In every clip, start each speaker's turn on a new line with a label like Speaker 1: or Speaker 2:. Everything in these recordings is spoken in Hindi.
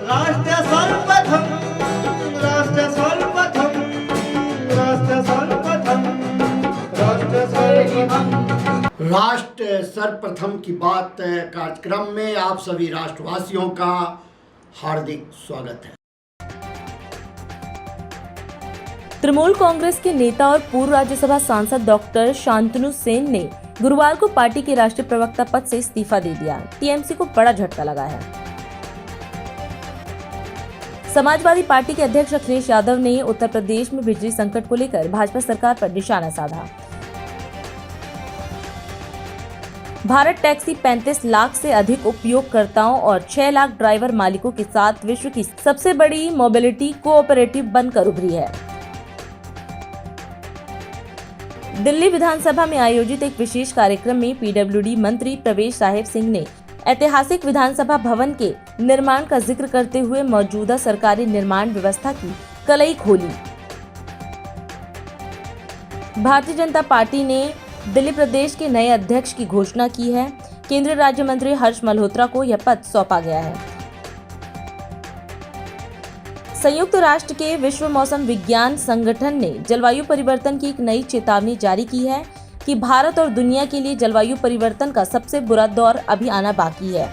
Speaker 1: राष्ट्र सर्वप्रथम, राष्ट्र सर्वप्रथम, राष्ट्र सर्वप्रथम, राष्ट्र सर्वप्रथम।
Speaker 2: राष्ट्र सर्वप्रथम की बात कार्यक्रम में आप सभी राष्ट्रवासियों का हार्दिक स्वागत है।
Speaker 3: तृणमूल कांग्रेस के नेता और पूर्व राज्यसभा सांसद डॉक्टर शांतनु सेन ने गुरुवार को पार्टी के राष्ट्रीय प्रवक्ता पद से इस्तीफा दे दिया। टीएमसी को बड़ा झटका लगा है। समाजवादी पार्टी के अध्यक्ष अखिलेश यादव ने उत्तर प्रदेश में बिजली संकट को लेकर भाजपा सरकार पर निशाना साधा। भारत टैक्सी 35 लाख से अधिक उपयोगकर्ताओं और 6 लाख ड्राइवर मालिकों के साथ विश्व की सबसे बड़ी मोबिलिटी कोऑपरेटिव बनकर उभरी है। दिल्ली विधानसभा में आयोजित एक विशेष कार्यक्रम में पीडब्ल्यूडी मंत्री प्रवेश साहिब सिंह ने ऐतिहासिक विधानसभा भवन के निर्माण का जिक्र करते हुए मौजूदा सरकारी निर्माण व्यवस्था की कलई खोली। भारतीय जनता पार्टी ने दिल्ली प्रदेश के नए अध्यक्ष की घोषणा की है। केंद्रीय राज्य मंत्री हर्ष मल्होत्रा को यह पद सौंपा गया है। संयुक्त राष्ट्र के विश्व मौसम विज्ञान संगठन ने जलवायु परिवर्तन की एक नई चेतावनी जारी की है कि भारत और दुनिया के लिए जलवायु परिवर्तन का सबसे बुरा दौर अभी आना बाकी है।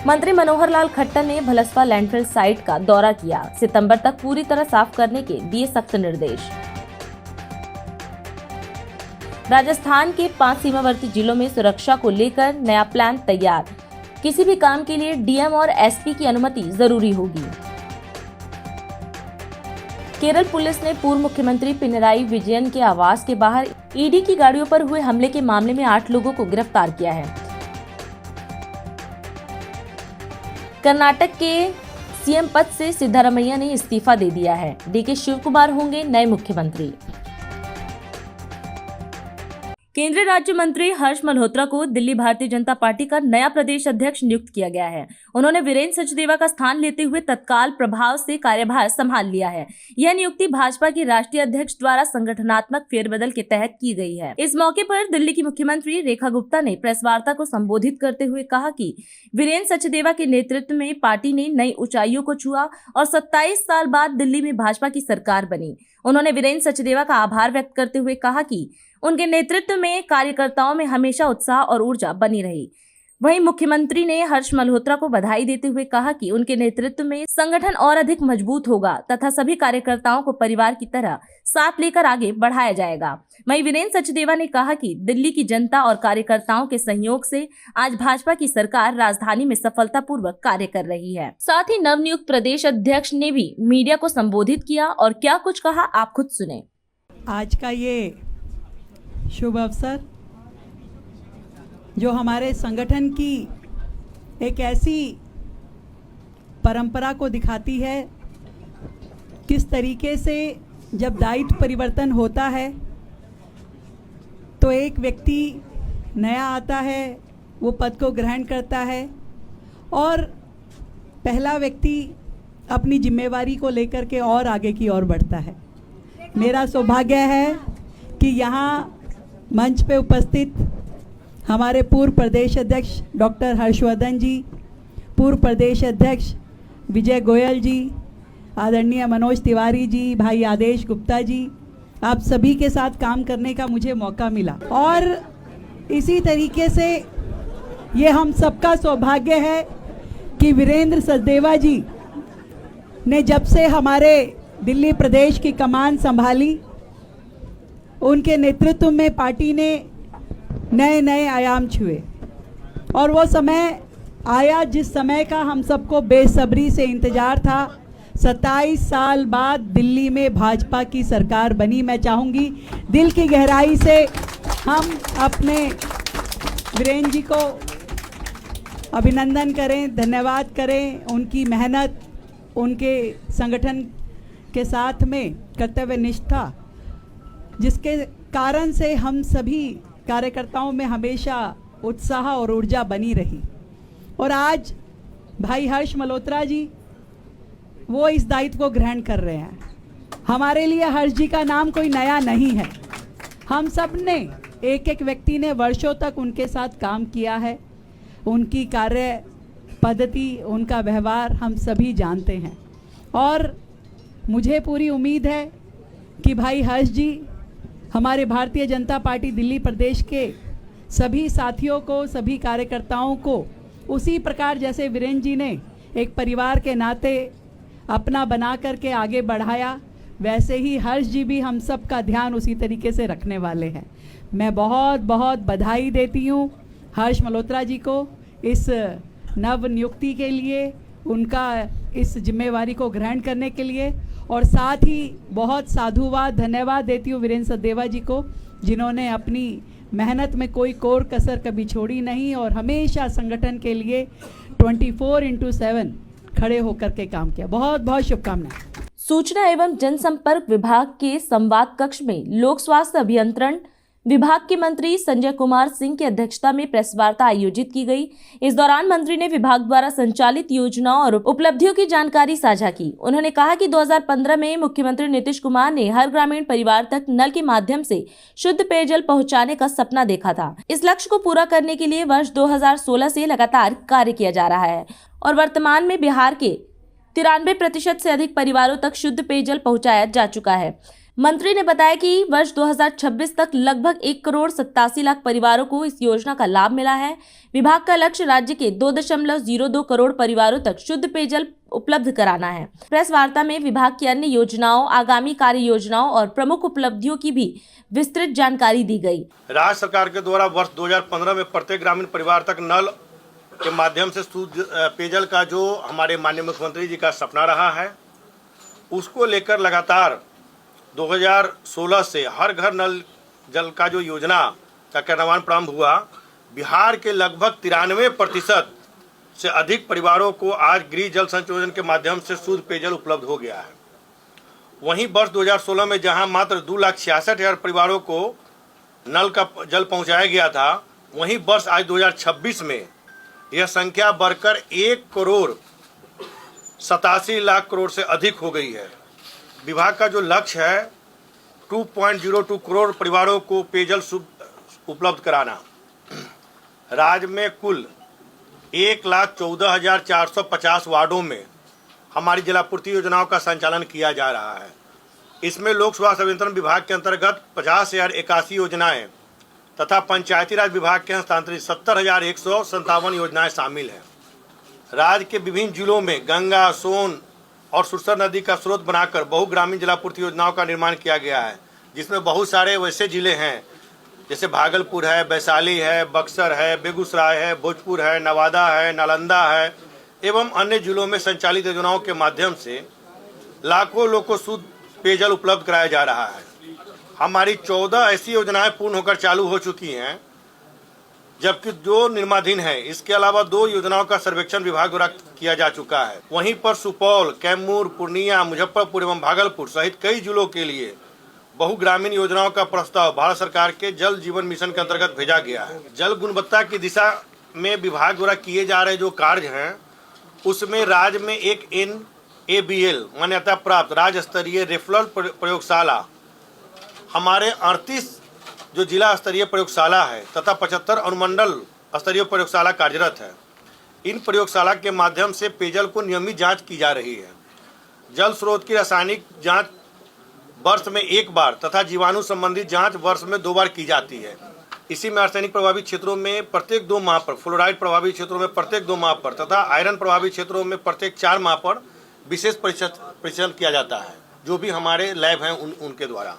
Speaker 3: मंत्री मनोहर लाल खट्टर ने भलसवा लैंडफिल साइट का दौरा किया। सितंबर तक पूरी तरह साफ करने के दिए सख्त निर्देश। राजस्थान के 5 सीमावर्ती जिलों में सुरक्षा को लेकर नया प्लान तैयार। किसी भी काम के लिए डीएम और एसपी की अनुमति जरूरी होगी। केरल पुलिस ने पूर्व मुख्यमंत्री पिनराई विजयन के आवास के बाहर ईडी की गाड़ियों पर हुए हमले के मामले में 8 लोगों को गिरफ्तार किया है। कर्नाटक के सीएम पद से सिद्धारमैया ने इस्तीफा दे दिया है। डीके शिव कुमार होंगे नए मुख्यमंत्री। केंद्रीय राज्य मंत्री हर्ष मल्होत्रा को दिल्ली भारतीय जनता पार्टी का नया प्रदेश अध्यक्ष नियुक्त किया गया है। उन्होंने वीरेंद्र सचदेवा का स्थान लेते हुए तत्काल प्रभाव से कार्यभार संभाल लिया है। यह नियुक्ति भाजपा के राष्ट्रीय अध्यक्ष द्वारा संगठनात्मक फेरबदल के तहत की गई है। इस मौके पर दिल्ली की मुख्यमंत्री रेखा गुप्ता ने प्रेस वार्ता को संबोधित करते हुए कहा कि वीरेंद्र सचदेवा के नेतृत्व में पार्टी ने नई ऊंचाइयों को छुआ और 27 साल बाद दिल्ली में भाजपा की सरकार बनी। उन्होंने वीरेंद्र सचदेवा का आभार व्यक्त करते हुए कहा कि उनके नेतृत्व में कार्यकर्ताओं में हमेशा उत्साह और ऊर्जा बनी रही। वहीं मुख्यमंत्री ने हर्ष मल्होत्रा को बधाई देते हुए कहा कि उनके नेतृत्व में संगठन और अधिक मजबूत होगा तथा सभी कार्यकर्ताओं को परिवार की तरह साथ लेकर आगे बढ़ाया जाएगा। वहीं वीरेंद्र सचदेवा ने कहा कि दिल्ली की जनता और कार्यकर्ताओं के सहयोग से आज भाजपा की सरकार राजधानी में सफलतापूर्वक कार्य कर रही है। साथ ही नवनियुक्त प्रदेश अध्यक्ष ने भी मीडिया को संबोधित किया और क्या कुछ कहा आप खुद सुने।
Speaker 4: आज का ये शुभ अवसर जो हमारे संगठन की एक ऐसी परंपरा को दिखाती है, किस तरीके से जब दायित्व परिवर्तन होता है तो एक व्यक्ति नया आता है, वो पद को ग्रहण करता है और पहला व्यक्ति अपनी जिम्मेवारी को लेकर के और आगे की ओर बढ़ता है। मेरा सौभाग्य है कि यहाँ मंच पे उपस्थित हमारे पूर्व प्रदेश अध्यक्ष डॉक्टर हर्षवर्धन जी, पूर्व प्रदेश अध्यक्ष विजय गोयल जी, आदरणीय मनोज तिवारी जी, भाई आदेश गुप्ता जी, आप सभी के साथ काम करने का मुझे मौका मिला और इसी तरीके से ये हम सबका सौभाग्य है कि वीरेंद्र सचदेवा जी ने जब से हमारे दिल्ली प्रदेश की कमान संभाली, उनके नेतृत्व में पार्टी ने नए नए आयाम छुए और वो समय आया जिस समय का हम सबको बेसब्री से इंतजार था। 27 साल बाद दिल्ली में भाजपा की सरकार बनी। मैं चाहूँगी दिल की गहराई से हम अपने वीरेंद्र जी को अभिनंदन करें, धन्यवाद करें। उनकी मेहनत, उनके संगठन के साथ में कर्तव्य निष्ठा, जिसके कारण से हम सभी कार्यकर्ताओं में हमेशा उत्साह और ऊर्जा बनी रही। और आज भाई हर्ष मल्होत्रा जी वो इस दायित्व को ग्रहण कर रहे हैं। हमारे लिए हर्ष जी का नाम कोई नया नहीं है। हम सब ने एक एक व्यक्ति ने वर्षों तक उनके साथ काम किया है। उनकी कार्य पद्धति, उनका व्यवहार हम सभी जानते हैं। और मुझे पूरी उम्मीद है कि भाई हर्ष जी हमारे भारतीय जनता पार्टी दिल्ली प्रदेश के सभी साथियों को, सभी कार्यकर्ताओं को उसी प्रकार जैसे वीरेंद्र जी ने एक परिवार के नाते अपना बना करके आगे बढ़ाया, वैसे ही हर्ष जी भी हम सब का ध्यान उसी तरीके से रखने वाले हैं। मैं बहुत बहुत बधाई देती हूँ हर्ष मल्होत्रा जी को इस नव नियुक्ति के लिए, उनका इस जिम्मेवारी को ग्रहण करने के लिए, और साथ ही बहुत साधुवाद, धन्यवाद देती हूँ वीरेंद्र सचदेवा जी को, जिन्होंने अपनी मेहनत में कोई कोर कसर कभी छोड़ी नहीं और हमेशा संगठन के लिए 24/7 खड़े होकर के काम किया। बहुत बहुत शुभकामनाएं।
Speaker 3: सूचना एवं जनसंपर्क विभाग के संवाद कक्ष में लोक स्वास्थ्य अभियंत्रण विभाग के मंत्री संजय कुमार सिंह की अध्यक्षता में प्रेस वार्ता आयोजित की गई। इस दौरान मंत्री ने विभाग द्वारा संचालित योजनाओं और उपलब्धियों की जानकारी साझा की। उन्होंने कहा कि 2015 में मुख्यमंत्री नीतीश कुमार ने हर ग्रामीण परिवार तक नल के माध्यम से शुद्ध पेयजल पहुंचाने का सपना देखा था। इस लक्ष्य को पूरा करने के लिए वर्ष 2016 से लगातार कार्य किया जा रहा है और वर्तमान में बिहार के 93% से अधिक परिवारों तक शुद्ध पेयजल पहुंचाया जा चुका है। मंत्री ने बताया कि वर्ष 2026 तक लगभग 1,87,00,000 परिवारों को इस योजना का लाभ मिला है। विभाग का लक्ष्य राज्य के 2.02 करोड़ परिवारों तक शुद्ध पेयजल उपलब्ध कराना है। प्रेस वार्ता में विभाग की अन्य योजनाओं, आगामी कार्य योजनाओं और प्रमुख उपलब्धियों की भी विस्तृत जानकारी दी गई।
Speaker 5: राज्य सरकार के द्वारा वर्ष 2015 में प्रत्येक ग्रामीण परिवार तक नल के माध्यम से शुद्ध पेयजल का जो हमारे माननीय मुख्यमंत्री जी का सपना रहा है, उसको लेकर लगातार 2016 से हर घर नल जल का जो योजना का कार्यान्वयन प्रारंभ हुआ, बिहार के लगभग 93% से अधिक परिवारों को आज गृह जल संचोजन के माध्यम से शुद्ध पेयजल उपलब्ध हो गया है। वहीं वर्ष 2016 में जहां मात्र 2,66,000 परिवारों को नल का जल पहुंचाया गया था, वहीं वर्ष आज 2026 में यह संख्या बढ़कर 1,87,00,000 करोड़ से अधिक हो गई है। विभाग का जो लक्ष्य है 2.02 करोड़ परिवारों को पेयजल उपलब्ध कराना। राज्य में कुल 1,14,450 वार्डों में हमारी जलापूर्ति योजनाओं का संचालन किया जा रहा है। इसमें लोक स्वास्थ्य अभियंत्रण विभाग के अंतर्गत 50,081 योजनाएं तथा पंचायती राज विभाग के हस्तांतरित 70,157 योजनाएं शामिल हैं। राज्य के विभिन्न जिलों में गंगा, सोन और सुरसर नदी का स्रोत बनाकर बहुग्रामीण जलापूर्ति योजनाओं का निर्माण किया गया है, जिसमें बहुत सारे वैसे जिले हैं जैसे भागलपुर है, वैशाली है, बक्सर है, बेगूसराय है, भोजपुर है, नवादा है, नालंदा है एवं अन्य जिलों में संचालित योजनाओं के माध्यम से लाखों लोगों को शुद्ध पेयजल उपलब्ध कराया जा रहा है। हमारी 14 ऐसी योजनाएं पूर्ण होकर चालू हो चुकी हैं, जबकि जो निर्माणाधीन है। इसके अलावा 2 योजनाओं का सर्वेक्षण विभाग द्वारा किया जा चुका है। वहीं पर सुपौल, कैमूर, पूर्णिया, मुजफ्फरपुर एवं भागलपुर सहित कई जिलों के लिए बहुग्रामीण योजनाओं का प्रस्ताव भारत सरकार के जल जीवन मिशन के अंतर्गत भेजा गया है। जल गुणवत्ता की दिशा में विभाग द्वारा किए जा रहे जो कार्य हैं, उसमें राज्य में एक NABL मान्यता प्राप्त राज्य स्तरीय रेफरल प्रयोगशाला, हमारे 38 जो जिला स्तरीय प्रयोगशाला है तथा 75 अनुमंडल स्तरीय प्रयोगशाला कार्यरत है। इन प्रयोगशाला के माध्यम से पेयजल को नियमित जांच की जा रही है। जल स्रोत की रासायनिक जांच वर्ष में 1 बार तथा जीवाणु संबंधी जांच वर्ष में 2 बार की जाती है। इसी में आर्सेनिक प्रभावित क्षेत्रों में प्रत्येक 2 माह पर, फ्लोराइड प्रभावित क्षेत्रों में प्रत्येक 2 माह पर तथा आयरन प्रभावित क्षेत्रों में प्रत्येक 4 माह पर विशेष परीक्षण किया जाता है, जो भी हमारे लैब हैं उनके द्वारा।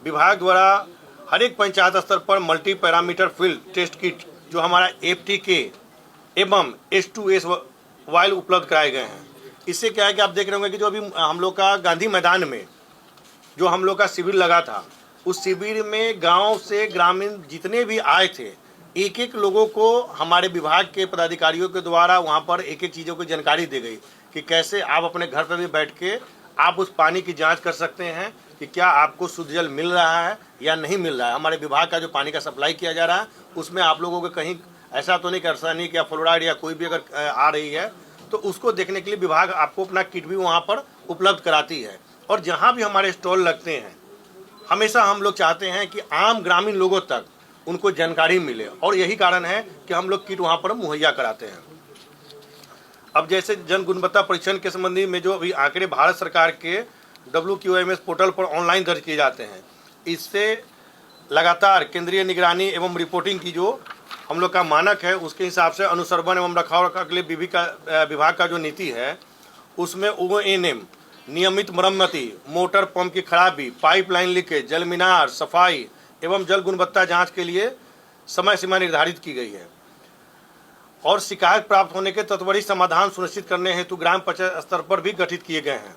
Speaker 5: विभाग द्वारा हर एक पंचायत स्तर पर multi parameter field test kit जो हमारा FTK एवं H2S वाइल उपलब्ध कराए गए हैं। इससे क्या है कि आप देख रहे होंगे कि जो अभी हम लोग का गांधी मैदान में जो हम लोग का शिविर लगा था, उस शिविर में गांव से ग्रामीण जितने भी आए थे, एक एक लोगों को हमारे विभाग के पदाधिकारियों के द्वारा वहां पर एक एक चीज़ों की जानकारी दी गई कि कैसे आप अपने घर पर भी बैठ के आप उस पानी की जांच कर सकते हैं कि क्या आपको शुद्ध जल मिल रहा है या नहीं मिल रहा है। हमारे विभाग का जो पानी का सप्लाई किया जा रहा है, उसमें आप लोगों को कहीं ऐसा तो नहीं कि आर्सेनिक या फ्लोराइड या कोई भी अगर आ रही है तो उसको देखने के लिए विभाग आपको अपना किट भी वहाँ पर उपलब्ध कराती है। और जहाँ भी हमारे स्टॉल लगते हैं, हमेशा हम लोग चाहते हैं कि आम ग्रामीण लोगों तक उनको जानकारी मिले, और यही कारण है कि हम लोग किट वहाँ पर मुहैया कराते हैं। अब जैसे जन गुणवत्ता परीक्षण के संबंधी में जो अभी आंकड़े भारत सरकार के WQMS पोर्टल पर ऑनलाइन दर्ज किए जाते हैं, इससे लगातार केंद्रीय निगरानी एवं रिपोर्टिंग की जो हम लोग का मानक है, उसके हिसाब से अनुसर्वन एवं रखरखाव के लिए विभाग का जो नीति है, उसमें ONM नियमित मरम्मति, मोटर पंप की खराबी, पाइपलाइन लीकेज, जल मीनार सफाई एवं जल गुणवत्ता जांच के लिए समय सीमा निर्धारित की गई है और शिकायत प्राप्त होने के त्वरित समाधान सुनिश्चित करने हेतु ग्राम पंचायत स्तर पर भी गठित किए गए हैं।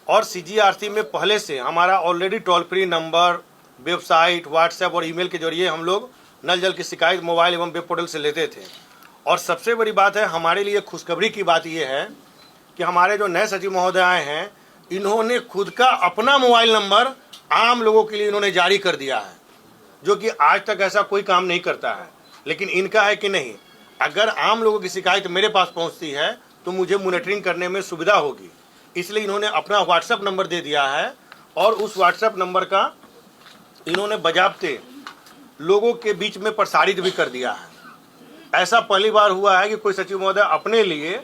Speaker 5: और CGRC में पहले से हमारा already toll free number, website, WhatsApp और ईमेल के जरिए हम लोग नल जल की शिकायत मोबाइल एवं वेब पोर्टल से लेते थे। और सबसे बड़ी बात है, हमारे लिए खुशखबरी की बात यह है कि हमारे जो नए सचिव महोदय आए हैं, इन्होंने खुद का अपना मोबाइल नंबर आम लोगों के लिए इन्होंने जारी कर दिया है, जो कि आज तक ऐसा कोई काम नहीं करता है। लेकिन इनका है कि नहीं, अगर आम लोगों की शिकायत मेरे पास पहुंचती है तो मुझे मॉनिटरिंग करने में सुविधा होगी, इसलिए इन्होंने अपना व्हाट्सएप नंबर दे दिया है और उस व्हाट्सएप नंबर का इन्होंने बजाबते लोगों के बीच में प्रसारित भी कर दिया है। ऐसा पहली बार हुआ है कि कोई सचिव महोदय अपने लिए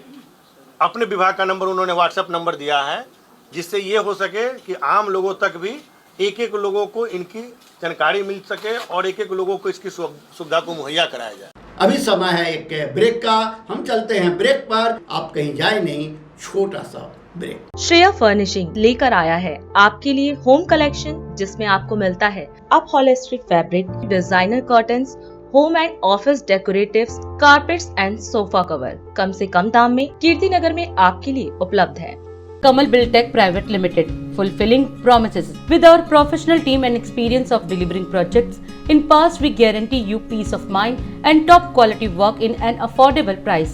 Speaker 5: अपने विभाग का नंबर उन्होंने व्हाट्सएप नंबर दिया है, जिससे ये हो सके कि आम लोगों तक भी एक एक लोगों को इनकी जानकारी मिल सके और एक एक लोगों को इसकी सुविधा को मुहैया कराया जाए।
Speaker 2: अभी समय है एक ब्रेक का, हम चलते हैं ब्रेक पर, आप कहीं जाए नहीं, छोटा सा ब्रेक।
Speaker 3: श्रेया फर्निशिंग लेकर आया है आपके लिए होम कलेक्शन, जिसमें आपको मिलता है upholstery fabric, designer curtains, home and office decoratives, carpets and sofa cover कम से कम दाम में कीर्ति नगर में आपके लिए उपलब्ध है।
Speaker 6: Kamal Buildtech Private Limited, fulfilling promises. With our professional team and experience of delivering projects, in past we guarantee you peace of mind and top quality work in an affordable price.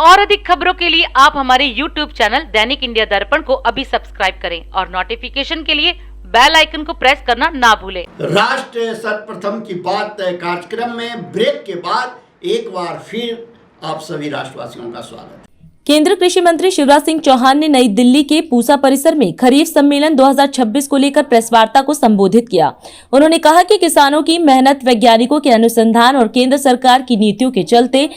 Speaker 6: और अधिक खबरों के लिए आप हमारे YouTube चैनल दैनिक इंडिया दर्पण को अभी सब्सक्राइब करें और नोटिफिकेशन के लिए बेल आइकन को प्रेस करना ना भूलें।
Speaker 2: राष्ट्र सर्वप्रथम की बात कार्यक्रम में ब्रेक के बाद एक बार फिर आप सभी राष्ट्रवासियों का स्वागत है।
Speaker 3: केंद्रीय कृषि मंत्री शिवराज सिंह चौहान ने नई दिल्ली के पूसा परिसर में खरीफ सम्मेलन 2026 को लेकर प्रेस वार्ता को संबोधित किया। उन्होंने कहा कि किसानों की मेहनत, वैज्ञानिकों के अनुसंधान और केंद्र सरकार की नीतियों के चलते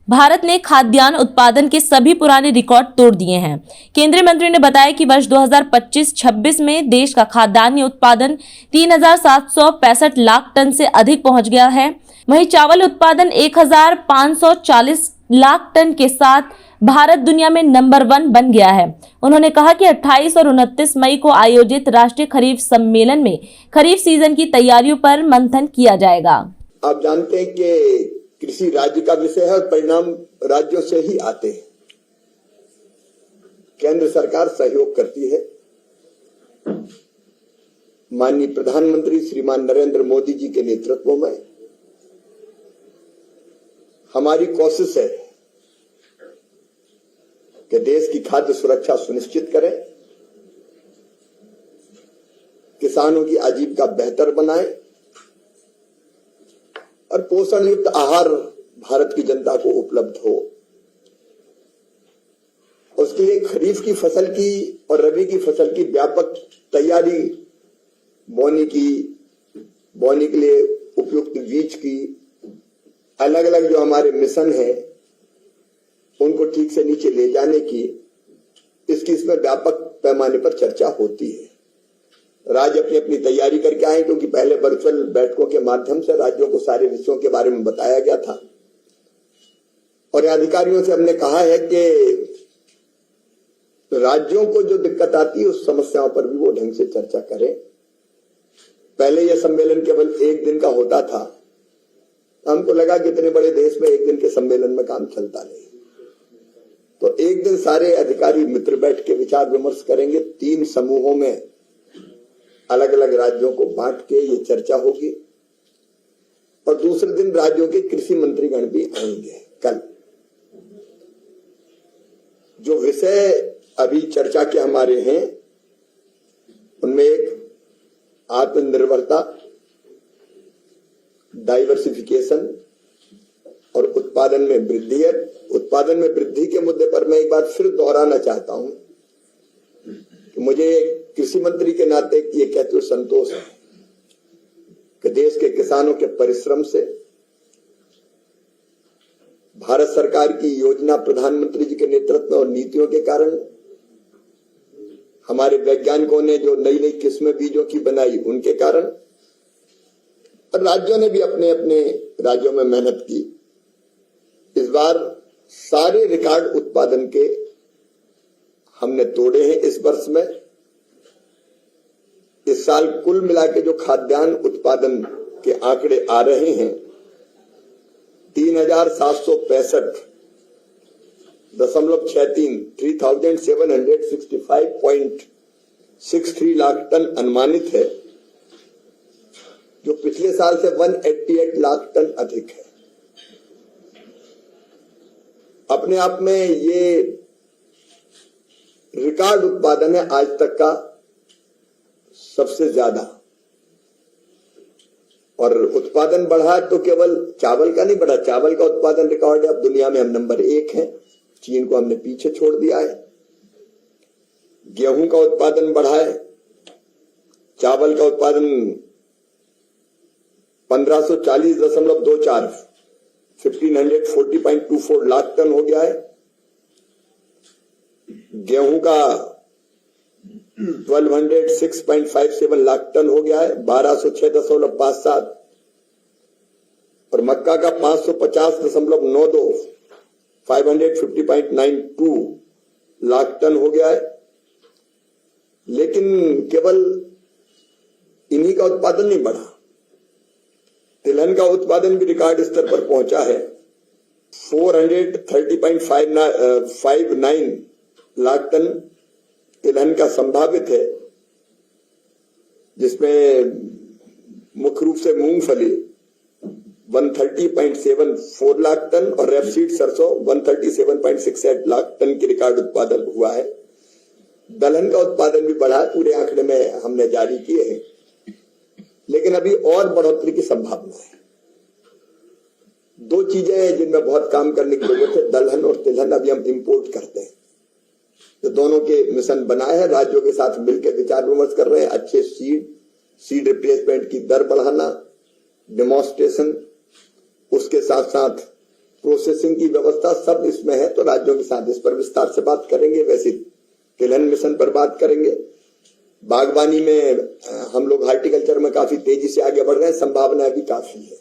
Speaker 3: भारत ने खाद्यान्न उत्पादन के सभी पुराने रिकॉर्ड तोड़ दिए हैं। केंद्रीय मंत्री ने बताया कि वर्ष 2025-26 में देश का खाद्यान्न उत्पादन 3,765 लाख टन से अधिक पहुंच गया है। वहीं चावल उत्पादन 1,540 लाख टन के साथ भारत दुनिया में नंबर 1 बन गया है। उन्होंने कहा कि 28 और 29 मई को आयोजित राष्ट्रीय खरीफ सम्मेलन में खरीफ सीजन की तैयारियों पर मंथन किया जाएगा।
Speaker 7: आप जानते हैं कि कृषि राज्य का विषय है और परिणाम राज्यों से ही आते हैं। केंद्र सरकार सहयोग करती है। माननीय प्रधानमंत्री श्रीमान नरेंद्र मोदी जी के नेतृत्व में हमारी कोशिश है कि देश की खाद्य सुरक्षा सुनिश्चित करें, किसानों की आजीविका बेहतर बनाएं और पोषण युक्त आहार भारत की जनता को उपलब्ध हो। उसके लिए खरीफ की फसल की और रबी की फसल की व्यापक तैयारी, बोनी के लिए उपयुक्त बीज की, अलग अलग जो हमारे मिशन है उनको ठीक से नीचे ले जाने की, इसमें व्यापक पैमाने पर चर्चा होती है। राज्य अपनी अपनी तैयारी करके आए, क्योंकि पहले वर्चुअल बैठकों के माध्यम से राज्यों को सारे विषयों के बारे में बताया गया था और अधिकारियों से हमने कहा है कि राज्यों को जो दिक्कत आती है उस समस्याओं पर भी वो ढंग से चर्चा करें। पहले यह सम्मेलन केवल एक दिन का होता था, हमको लगा कि इतने बड़े देश में एक दिन के सम्मेलन में काम चलता नहीं, तो एक दिन सारे अधिकारी मित्र बैठ के विचार विमर्श करेंगे। 3 समूहों में अलग अलग राज्यों को बांट के ये चर्चा होगी और दूसरे दिन राज्यों के कृषि मंत्रीगण भी आएंगे। कल जो विषय अभी चर्चा के हमारे हैं उनमें एक आत्मनिर्भरता, डाइवर्सिफिकेशन और उत्पादन में वृद्धि है। उत्पादन में वृद्धि के मुद्दे पर मैं एक बार फिर दोहराना चाहता हूं कि मुझे कृषि मंत्री के नाते ये कहते हुए संतोष है कि देश के किसानों के परिश्रम से भारत सरकार की योजना, प्रधानमंत्री जी के नेतृत्व और नीतियों के कारण, हमारे वैज्ञानिकों ने जो नई नई किस्में बीजों की बनाई उनके कारण, और राज्यों ने भी अपने अपने राज्यों में मेहनत की, इस बार सारे रिकॉर्ड उत्पादन के हमने तोड़े हैं। इस वर्ष में, इस साल कुल मिला के जो खाद्यान्न उत्पादन के आंकड़े आ रहे हैं 3765.63 लाख टन अनुमानित है, जो पिछले साल से 188 लाख टन अधिक है। अपने आप में ये रिकॉर्ड उत्पादन है आज तक का सबसे ज्यादा। और उत्पादन बढ़ा तो केवल चावल का नहीं बढ़ा, चावल का उत्पादन रिकॉर्ड है, अब दुनिया में हम नंबर 1 हैं, चीन को हमने पीछे छोड़ दिया है। गेहूं का उत्पादन बढ़ा है, चावल का उत्पादन 1540.24 1540.24 लाख टन हो गया है। गेहूं का 1206.57 लाख टन हो गया है, 1206.57, और मक्का का 550.92 550.92 लाख टन हो गया है। लेकिन केवल इन्हीं का उत्पादन नहीं बढ़ा, तिलहन का उत्पादन भी रिकॉर्ड स्तर पर पहुंचा है। 430.59 लाख टन तिलहन का संभावित है, जिसमें मुख्य रूप से मूंगफली 130.74 लाख टन और रेपसीड सरसों 137.68 लाख टन की रिकॉर्ड उत्पादन हुआ है। दलहन का उत्पादन भी बढ़ा, पूरे आंकड़े में हमने जारी किए हैं, लेकिन अभी और बढ़ोतरी की संभावना है। 2 चीजें जिनमें बहुत काम करने की जरूरत है, दलहन और तिलहन अभी हम इंपोर्ट करते हैं, तो दोनों के मिशन बनाए हैं, राज्यों के साथ मिलकर विचार विमर्श कर रहे हैं। अच्छे सीड रिप्लेसमेंट की दर बढ़ाना, डेमोन्स्ट्रेशन, उसके साथ साथ प्रोसेसिंग की व्यवस्था, सब इसमें है। तो राज्यों के साथ इस पर विस्तार से बात करेंगे। वैसे तिलहन मिशन पर बात करेंगे। बागवानी में हम लोग हार्टिकल्चर में काफी तेजी से आगे बढ़ रहे हैं, संभावना भी काफी है।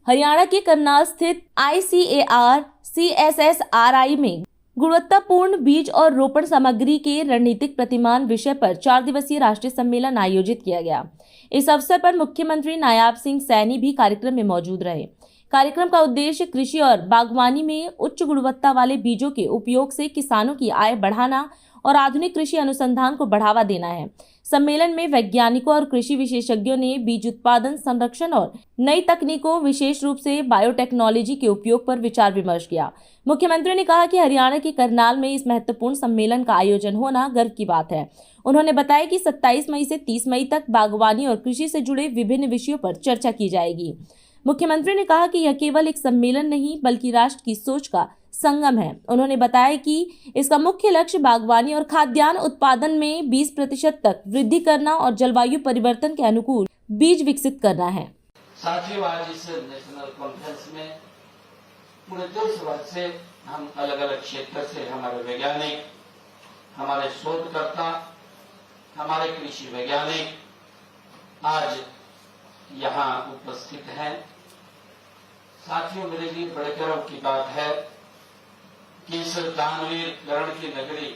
Speaker 3: हरियाणा के करनाल स्थित ICAR CSSRI में गुणवत्तापूर्ण बीज और रोपण सामग्री के रणनीतिक प्रतिमान विषय पर 4 दिवसीय राष्ट्रीय सम्मेलन आयोजित किया गया। इस अवसर पर मुख्यमंत्री नायाब सिंह सैनी भी कार्यक्रम में मौजूद रहे। कार्यक्रम का उद्देश्य कृषि और बागवानी में उच्च गुणवत्ता वाले बीजों के उपयोग से किसानों की आय बढ़ाना और आधुनिक कृषि अनुसंधान को बढ़ावा देना है। सम्मेलन में वैज्ञानिकों और कृषि विशेषज्ञों ने बीज उत्पादन, संरक्षण और नई तकनीकों, विशेष रूप से बायोटेक्नोलॉजी के उपयोग पर विचार विमर्श किया। मुख्यमंत्री ने कहा कि हरियाणा के करनाल में इस महत्वपूर्ण सम्मेलन का आयोजन होना गर्व की बात है। उन्होंने बताया कि 27 मई से 30 मई तक बागवानी और कृषि से जुड़े विभिन्न विषयों पर चर्चा की जाएगी। मुख्यमंत्री ने कहा कि यह केवल एक सम्मेलन नहीं बल्कि राष्ट्र की सोच का संगम है। उन्होंने बताया कि इसका मुख्य लक्ष्य बागवानी और खाद्यान्न उत्पादन में 20% तक वृद्धि करना और जलवायु परिवर्तन के अनुकूल बीज विकसित करना है।
Speaker 8: साथियों, आज इस नेशनल कॉन्फ्रेंस में पूरे देश भर से हम अलग अलग क्षेत्र से हमारे वैज्ञानिक, हमारे शोधकर्ता, हमारे कृषि वैज्ञानिक आज यहाँ उपस्थित हैं। साथियों, मेरे लिए बड़े गर्व की बात है कि इस दानवीर करण की नगरी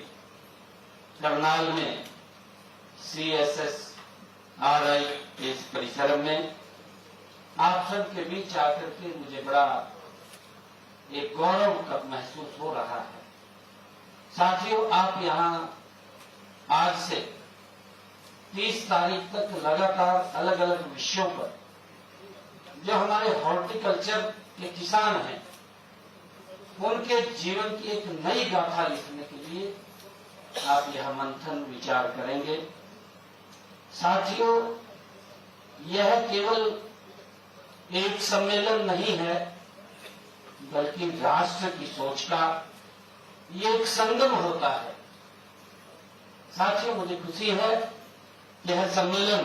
Speaker 8: करनाल में CSSRI के इस परिसर में आप सब के बीच आकर के मुझे बड़ा एक गौरव का महसूस हो रहा है। साथियों, आप यहाँ आज से 30 तारीख तक लगातार अलग अलग विषयों पर जो हमारे हॉर्टिकल्चर के किसान हैं उनके जीवन की एक नई गाथा लिखने के लिए आप यह मंथन विचार करेंगे। साथियों, यह केवल एक सम्मेलन नहीं है बल्कि राष्ट्र की सोच का ये एक संगम होता है। साथियों, मुझे खुशी है यह सम्मेलन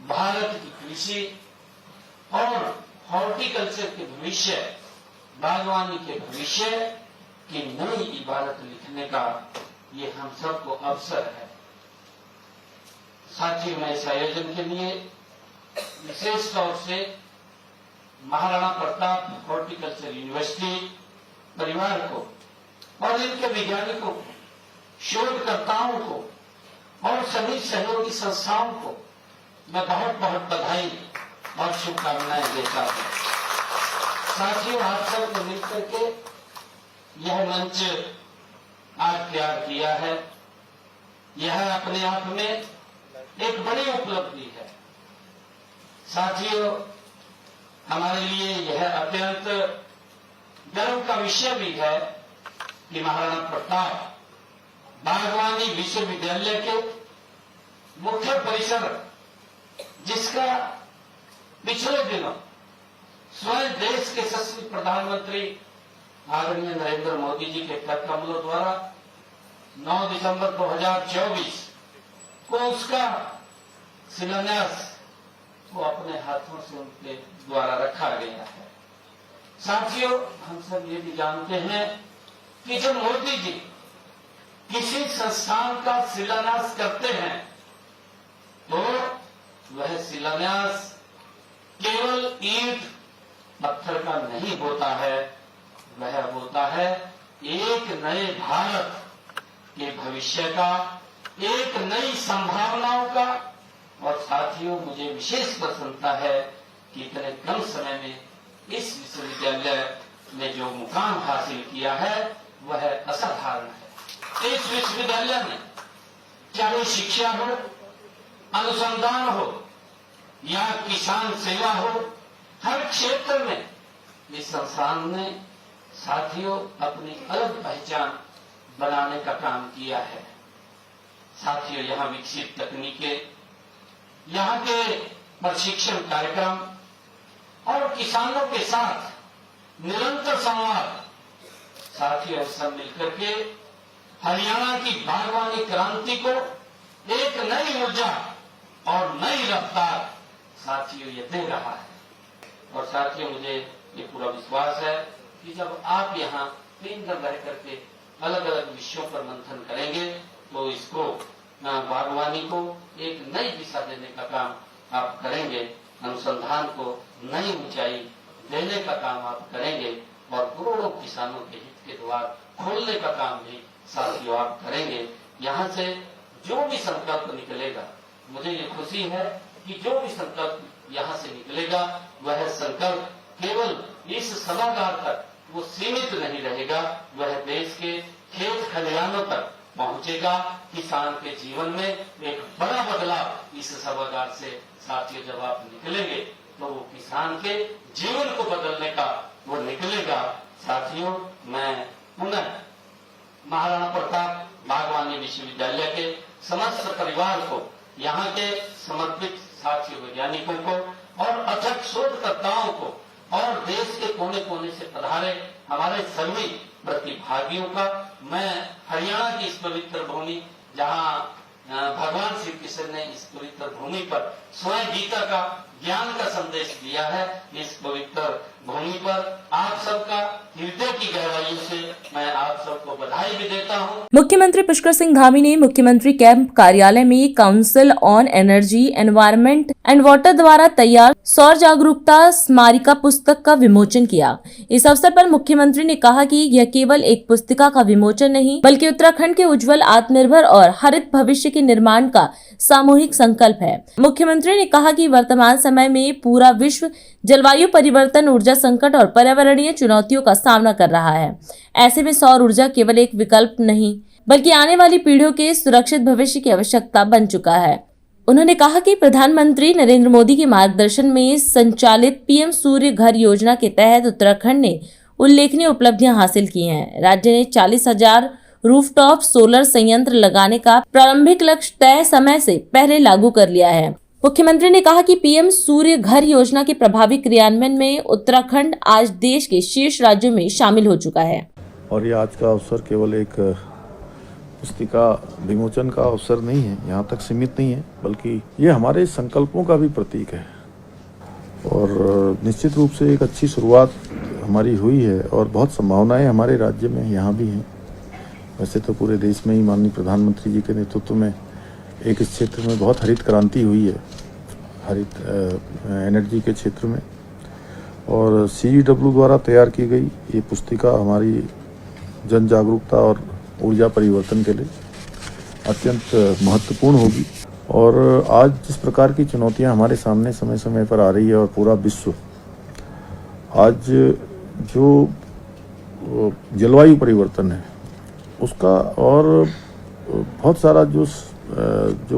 Speaker 8: भारत की कृषि और हॉर्टिकल्चर के भविष्य बागवानी के भविष्य की नई इबारत लिखने का ये हम सबको अवसर है। साथियों, मैं इस आयोजन के लिए विशेष तौर से महाराणा प्रताप हॉर्टिकल्चर यूनिवर्सिटी परिवार को और इनके वैज्ञानिकों को, शोधकर्ताओं को और सभी सहयोगी संस्थाओं को मैं बहुत बहुत बधाई और शुभकामनाएं देता हूं। साथियों, आप सबको मिलकर के यह मंच आज तैयार किया है, यह अपने आप में एक बड़ी उपलब्धि है। साथियों, हमारे लिए यह अत्यंत गर्व का विषय भी है कि महाराणा प्रताप बागवानी विश्वविद्यालय के मुख्य परिसर, जिसका पिछले दिनों स्वयं देश के यशस्वी प्रधानमंत्री आदरणीय नरेंद्र मोदी जी के कर कमलों द्वारा 9 दिसंबर 2024 को उसका शिलान्यास को अपने हाथों से उनके द्वारा रखा गया है। साथियों, हम सब ये भी जानते हैं कि जब मोदी जी किसी संस्थान का शिलान्यास करते हैं तो वह शिलान्यास केवल ईंट पत्थर का नहीं होता है, वह होता है एक नए भारत के भविष्य का, एक नई संभावनाओं का। और साथियों, मुझे विशेष प्रसन्नता है कि इतने कम समय में इस विश्वविद्यालय ने जो मुकाम हासिल किया है वह असाधारण है। इस विश्वविद्यालय में चाहे शिक्षा हो, अनुसंधान हो या किसान सेवा हो, हर क्षेत्र में इस संस्थान ने साथियों अपनी अलग पहचान बनाने का काम किया है। साथियों, यहाँ विकसित तकनीकें, यहाँ के प्रशिक्षण कार्यक्रम और किसानों के साथ निरंतर संवाद, साथियों सब मिलकर के हरियाणा की बागवानी क्रांति को एक नई ऊर्जा और नई रफ्तार साथियों ये दे रहा है। और साथियों, मुझे ये पूरा विश्वास है कि जब आप यहाँ दिन भर रह करके अलग अलग विषयों पर मंथन करेंगे तो इसको बागवानी को एक नई दिशा देने का काम आप करेंगे, अनुसंधान को नई ऊंचाई देने का काम आप करेंगे और करोड़ों किसानों के हित के द्वार खोलने का काम भी साथियों आप करेंगे। यहाँ से जो भी संकल्प निकलेगा, मुझे ये खुशी है कि जो भी संकल्प यहाँ से निकलेगा वह संकल्प केवल इस सभागार तक वो सीमित नहीं रहेगा, वह देश के खेत खलिहानों तक पहुंचेगा। किसान के जीवन में एक बड़ा बदलाव इस सभागार से साथियों जब आप निकलेंगे तो वो किसान के जीवन को बदलने का वो निकलेगा। साथियों, मैं पुनः महाराणा प्रताप बागवानी विश्वविद्यालय के समस्त परिवार को, यहाँ के समर्पित साथियों वैज्ञानिकों को और अथक शोधकर्ताओं को और देश के कोने कोने से पधारे हमारे सभी प्रतिभागियों का मैं हरियाणा की इस पवित्र भूमि, जहाँ भगवान श्री कृष्ण ने इस पवित्र भूमि पर स्वयं गीता का ज्ञान का संदेश दिया है, इस पवित्र भूमि पर आप सबका हृदय की गहराइयों से मैं आप सबको बधाई भी देता हूँ।
Speaker 3: मुख्यमंत्री पुष्कर सिंह धामी ने मुख्यमंत्री कैंप कार्यालय में council on energy, environment and water द्वारा तैयार सौर जागरूकता स्मारिका पुस्तक का विमोचन किया। इस अवसर पर मुख्यमंत्री ने कहा कि यह केवल एक पुस्तिका का विमोचन नहीं बल्कि उत्तराखंड के उज्जवल, आत्मनिर्भर और हरित भविष्य के निर्माण का सामूहिक संकल्प है। मुख्यमंत्री ने कहा कि वर्तमान समय में पूरा विश्व जलवायु परिवर्तन, ऊर्जा संकट और पर्यावरणीय चुनौतियों का सामना कर रहा है। ऐसे में सौर ऊर्जा केवल एक विकल्प नहीं बल्कि आने वाली पीढ़ियों के सुरक्षित भविष्य की आवश्यकता बन चुका है। उन्होंने कहा कि प्रधानमंत्री नरेंद्र मोदी के मार्गदर्शन में संचालित पीएम सूर्य घर योजना के तहत उत्तराखंड ने उल्लेखनीय उपलब्धियां हासिल की हैं। राज्य ने 40,000 रूफटॉप सोलर संयंत्र लगाने का प्रारंभिक लक्ष्य तय समय से पहले लागू कर लिया है। मुख्यमंत्री ने कहा कि पीएम सूर्य घर योजना के प्रभावी क्रियान्वयन में उत्तराखंड आज देश के शीर्ष राज्यों में शामिल हो चुका है।
Speaker 9: और ये आज का अवसर केवल एक पुस्तिका विमोचन का अवसर नहीं है, यहाँ तक सीमित नहीं है, बल्कि ये हमारे संकल्पों का भी प्रतीक है और निश्चित रूप से एक अच्छी शुरुआत हमारी हुई है और बहुत संभावनाएं हमारे राज्य में यहाँ भी हैं। वैसे तो पूरे देश में ही माननीय प्रधानमंत्री जी के नेतृत्व में एक इस क्षेत्र में बहुत हरित क्रांति हुई है, हरित एनर्जी के क्षेत्र में। और CEW द्वारा तैयार की गई ये पुस्तिका हमारी जन जागरूकता और ऊर्जा परिवर्तन के लिए अत्यंत महत्वपूर्ण होगी। और आज जिस प्रकार की चुनौतियां हमारे सामने समय समय पर आ रही है और पूरा विश्व आज जो जलवायु परिवर्तन है उसका और बहुत सारा जो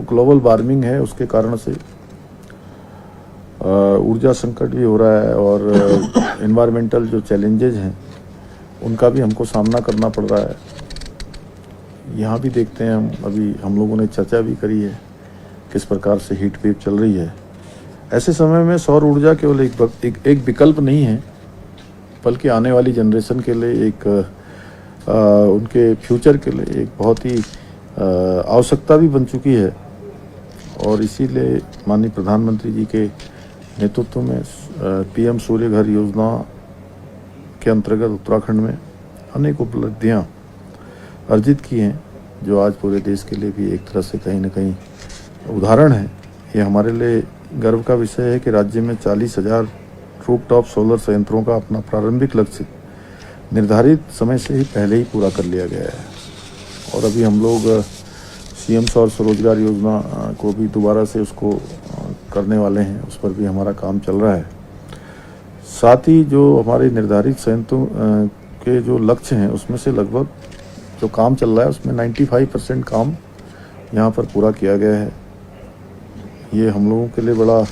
Speaker 9: ग्लोबल वार्मिंग है उसके कारण से ऊर्जा संकट भी हो रहा है और एनवायरमेंटल जो चैलेंजेस हैं उनका भी हमको सामना करना पड़ रहा है। यहाँ भी देखते हैं अभी हम लोगों ने चर्चा भी करी है किस प्रकार से हीट वेव चल रही है। ऐसे समय में सौर ऊर्जा केवल एक विकल्प नहीं है, बल्कि आने वाली जनरेशन के लिए उनके फ्यूचर के लिए एक बहुत ही आवश्यकता भी बन चुकी है। और इसीलिए माननीय प्रधानमंत्री जी के नेतृत्व में PM सूर्य घर योजना के अंतर्गत उत्तराखंड में अनेक उपलब्धियां अर्जित की हैं, जो आज पूरे देश के लिए भी एक तरह से कहीं न कहीं उदाहरण है। ये हमारे लिए गर्व का विषय है कि राज्य में 40,000 रूफटॉप सोलर संयंत्रों का अपना प्रारंभिक लक्ष्य निर्धारित समय से ही पहले ही पूरा कर लिया गया है। और अभी हम लोग CM सौर स्वरोजगार योजना को भी दोबारा से उसको करने वाले हैं, उस पर भी हमारा काम चल रहा है। साथ ही जो हमारे निर्धारित संयंत्रों के जो लक्ष्य हैं उसमें से लगभग जो काम चल रहा है उसमें 95% काम यहाँ पर पूरा किया गया है। ये हम लोगों के लिए बड़ा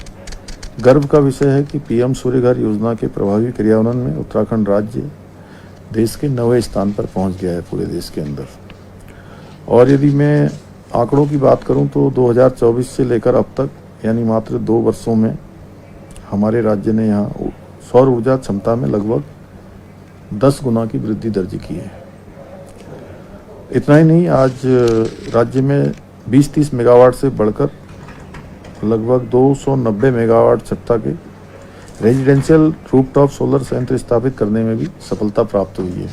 Speaker 9: गर्व का विषय है कि PM सूर्य घर योजना के प्रभावी क्रियान्वयन में उत्तराखंड राज्य देश के 9वें स्थान पर पहुंच गया है पूरे देश के अंदर। और यदि मैं आंकड़ों की बात करूं तो 2024 से लेकर अब तक यानी मात्र 2 वर्षों में हमारे राज्य ने यहाँ सौर ऊर्जा क्षमता में लगभग 10 गुना की वृद्धि दर्ज की है। इतना ही नहीं, आज राज्य में 20-30 मेगावाट से बढ़कर लगभग 290 मेगावाट क्षमता के रेजिडेंशियल रूफटॉप सोलर संयंत्र स्थापित करने में भी सफलता प्राप्त हुई है।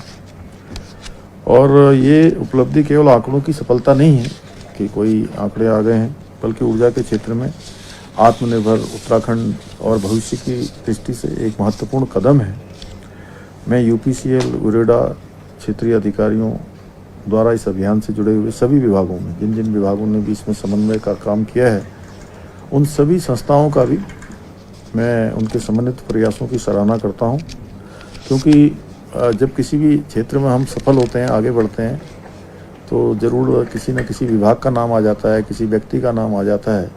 Speaker 9: और ये उपलब्धि केवल आंकड़ों की सफलता नहीं है कि कोई आंकड़े आ गए हैं, बल्कि ऊर्जा के क्षेत्र में आत्मनिर्भर उत्तराखंड और भविष्य की दृष्टि से एक महत्वपूर्ण कदम है। मैं UPCL उरेडा क्षेत्रीय अधिकारियों द्वारा इस अभियान से जुड़े हुए सभी विभागों में जिन जिन विभागों ने भी इसमें समन्वय का काम किया है उन सभी संस्थाओं का भी मैं उनके समन्वित प्रयासों की सराहना करता हूं, क्योंकि जब किसी भी क्षेत्र में हम सफल होते हैं, आगे बढ़ते हैं, तो ज़रूर किसी न किसी विभाग का नाम आ जाता है, किसी व्यक्ति का नाम आ जाता है,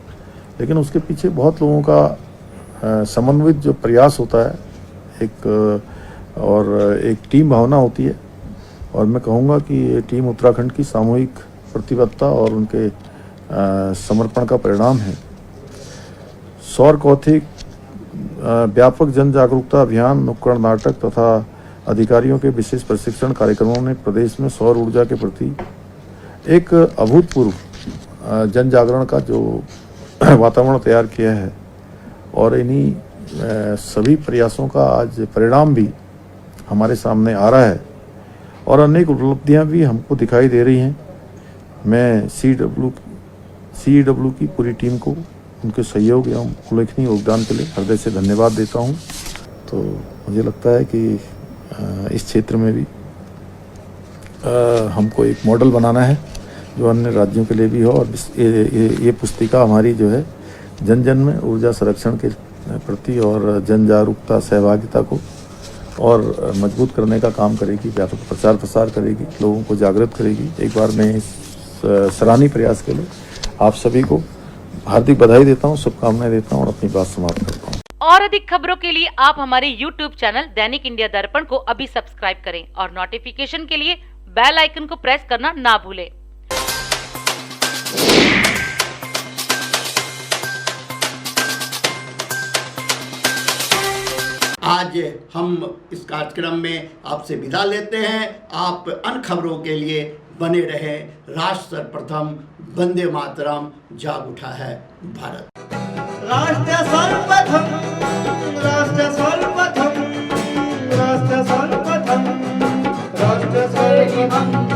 Speaker 9: लेकिन उसके पीछे बहुत लोगों का समन्वित जो प्रयास होता है और एक टीम भावना होती है। और मैं कहूँगा कि ये टीम उत्तराखंड की सामूहिक प्रतिबद्धता और उनके समर्पण का परिणाम है। सौर कौथिक व्यापक जन जागरूकता अभियान, नुक्कड़ नाटक तथा अधिकारियों के विशेष प्रशिक्षण कार्यक्रमों ने प्रदेश में सौर ऊर्जा के प्रति एक अभूतपूर्व जन जागरण का जो वातावरण तैयार किया है। और इन्हीं सभी प्रयासों का आज परिणाम भी हमारे सामने आ रहा है और अनेक उपलब्धियां भी हमको दिखाई दे रही हैं। मैं CEW की पूरी टीम को उनके सहयोग एवं उल्लेखनीय योगदान के लिए हृदय से धन्यवाद देता हूं। तो मुझे लगता है कि इस क्षेत्र में भी हमको एक मॉडल बनाना है जो अन्य राज्यों के लिए भी हो। और ये पुस्तिका हमारी जो है जन जन में ऊर्जा संरक्षण के प्रति और जन जागरूकता सहभागिता को और मजबूत करने का काम करेगी, व्यापक प्रचार प्रसार करेगी, लोगों को जागृत करेगी। एक बार मैं इस सराहनीय प्रयास के लिए आप सभी को हार्दिक बधाई देता हूं, शुभकामनाएं देता हूं और अपनी बात समाप्त करता हूं।
Speaker 6: और अधिक खबरों के लिए आप हमारे YouTube चैनल दैनिक इंडिया दर्पण को अभी सब्सक्राइब करें और नोटिफिकेशन के लिए बेल आइकन को प्रेस करना ना भूलें।
Speaker 2: आज हम इस कार्यक्रम में आपसे विदा लेते हैं। आप अन्य खबरों के लिए बने रहे। राष्ट्र सर्वप्रथम, वंदे मातरम, जाग उठा है भारत।
Speaker 1: राष्ट्र सर्वप्रथम, राष्ट्र सर्वप्रथम, राष्ट्र